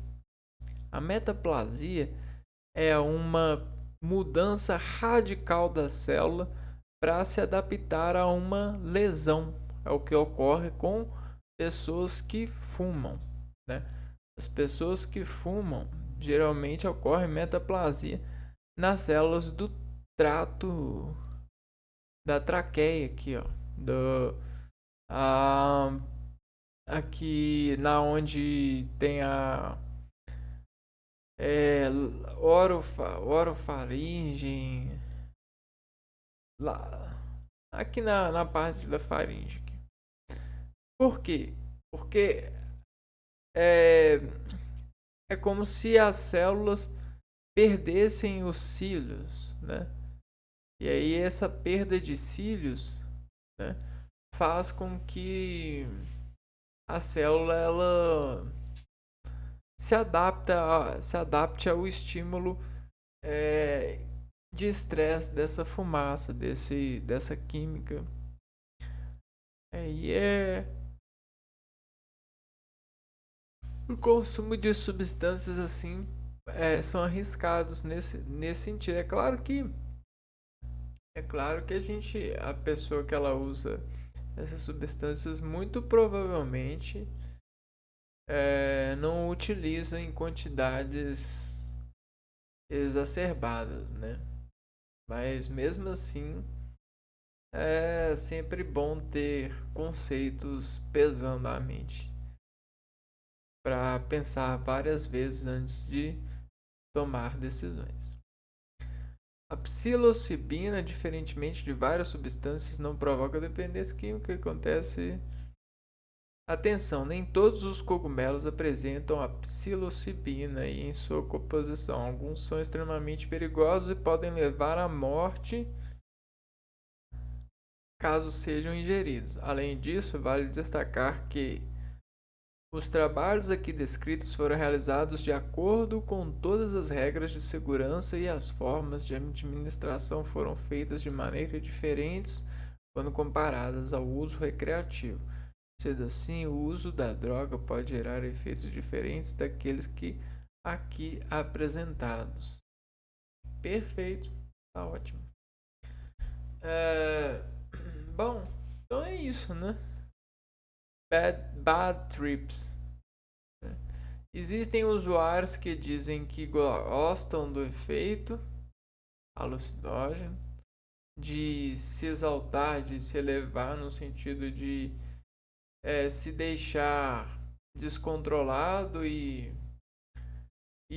A metaplasia é uma mudança radical da célula para se adaptar a uma lesão. É o que ocorre com pessoas que fumam, né? As pessoas que fumam geralmente ocorre metaplasia nas células do trato da traqueia aqui, ó, do a aqui na onde tem a é, orofaringe lá aqui na parte da faringe aqui. Por quê? Porque é, é como se as células perdessem os cílios, né? E aí essa perda de cílios, né, faz com que a célula ela se adapte ao estímulo é, de estresse dessa fumaça, dessa química. E o consumo de substâncias assim são arriscados nesse sentido. É claro que a pessoa que ela usa essas substâncias muito provavelmente não utiliza em quantidades exacerbadas, né? Mas mesmo assim é sempre bom ter conceitos pesando a mente para pensar várias vezes antes de tomar decisões. A psilocibina, diferentemente de várias substâncias, não provoca dependência química. O que acontece? Atenção, nem todos os cogumelos apresentam a psilocibina e em sua composição. Alguns são extremamente perigosos e podem levar à morte caso sejam ingeridos. Além disso, vale destacar que os trabalhos aqui descritos foram realizados de acordo com todas as regras de segurança e as formas de administração foram feitas de maneira diferentes quando comparadas ao uso recreativo. Sendo assim, o uso da droga pode gerar efeitos diferentes daqueles que aqui apresentados. Perfeito, tá ótimo. Bom, então é isso, né? Bad trips. Existem usuários que dizem que gostam do efeito alucinógeno, de se exaltar, de se elevar no sentido de se deixar descontrolado e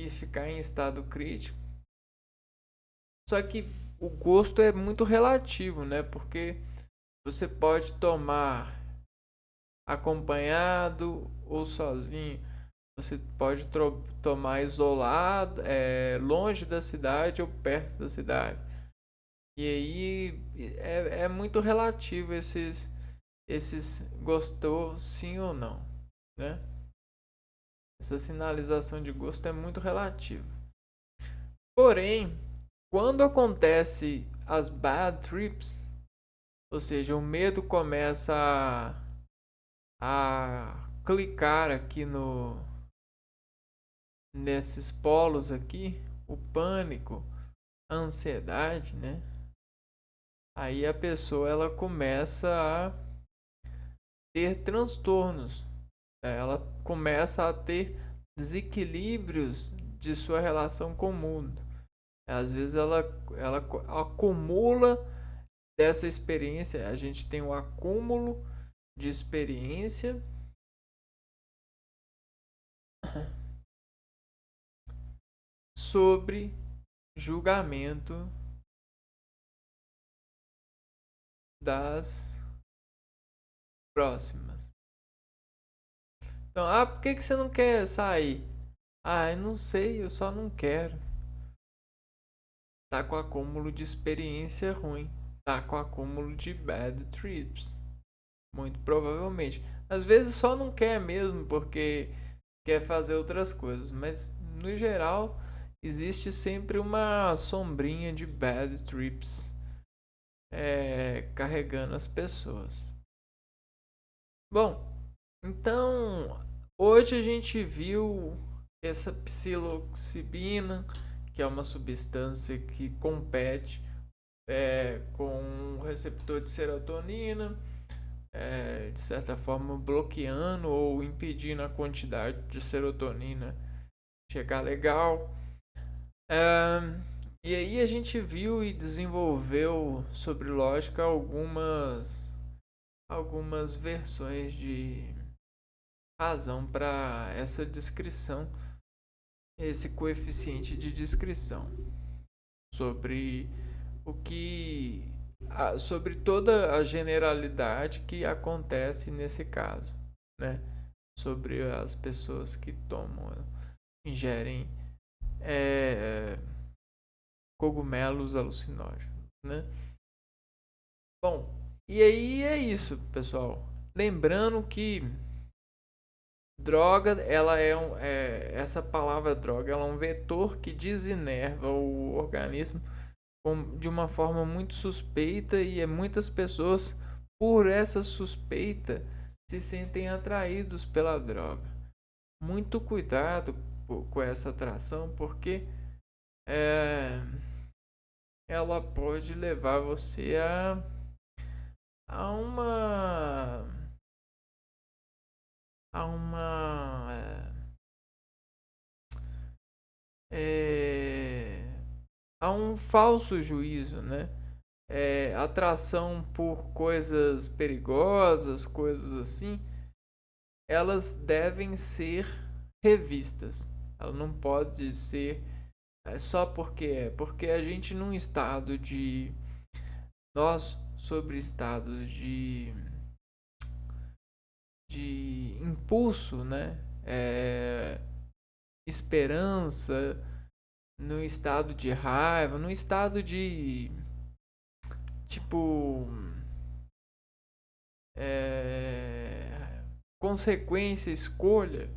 ficar em estado crítico. Só que o gosto é muito relativo, né? Porque você pode tomar acompanhado ou sozinho. Você pode tomar isolado, longe da cidade ou perto da cidade. E aí é muito relativo esses gostou sim ou não, né? Essa sinalização de gosto é muito relativa. Porém, quando acontece as bad trips, ou seja, o medo começa a clicar aqui nesses polos aqui, o pânico, a ansiedade, né? Aí a pessoa ela começa a ter transtornos, ela começa a ter desequilíbrios de sua relação com o mundo. Às vezes ela acumula dessa experiência, a gente tem um acúmulo de experiência sobre julgamento das próximas. Então, por que você não quer sair? Eu não sei, eu só não quero. Tá com acúmulo de experiência ruim. Tá com acúmulo de bad trips. Muito provavelmente. Às vezes só não quer mesmo porque quer fazer outras coisas. Mas no geral existe sempre uma sombrinha de bad trips carregando as pessoas. Bom, então hoje a gente viu essa psilocibina, que é uma substância que compete com o receptor de serotonina, de certa forma bloqueando ou impedindo a quantidade de serotonina chegar legal. E aí a gente viu e desenvolveu sobre lógica algumas versões de razão para essa descrição, esse coeficiente de descrição sobre sobre toda a generalidade que acontece nesse caso, né? Sobre as pessoas que ingerem cogumelos alucinógenos, né? Bom, e aí é isso, pessoal. Lembrando que droga, ela essa palavra droga, ela é um vetor que desinerva o organismo de uma forma muito suspeita e muitas pessoas, por essa suspeita, se sentem atraídos pela droga. Muito cuidado com essa atração, porque ela pode levar você a um falso juízo, né? Atração por coisas perigosas, coisas assim, elas devem ser revistas. Ela não pode ser É só porque a gente num estado de nós sobre estados de impulso, né? Esperança, no estado de raiva, no estado de tipo consequência, escolha,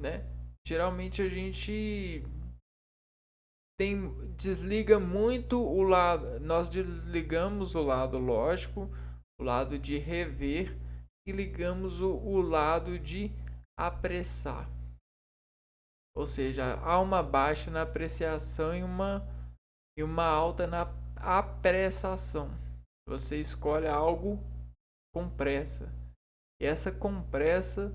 né? Geralmente a gente desliga muito o lado, nós desligamos o lado lógico, o lado de rever e ligamos o lado de apressar. Ou seja, há uma baixa na apreciação e uma alta na apressação. Você escolhe algo com pressa. E essa compressa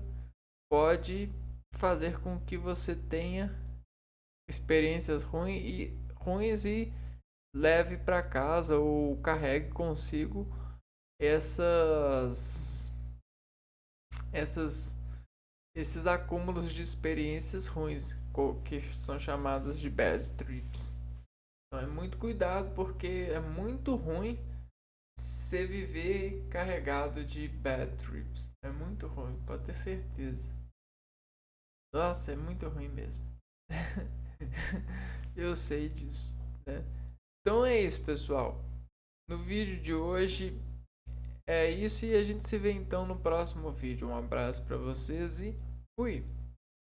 pode fazer com que você tenha experiências ruins e leve para casa ou carregue consigo essas essas esses acúmulos de experiências ruins que são chamadas de bad trips. Então é muito cuidado porque é muito ruim você viver carregado de bad trips. É muito ruim, pode ter certeza. Nossa, é muito ruim mesmo. Eu sei disso, né? Então é isso, pessoal. No vídeo de hoje é isso e a gente se vê então no próximo vídeo. Um abraço para vocês e fui!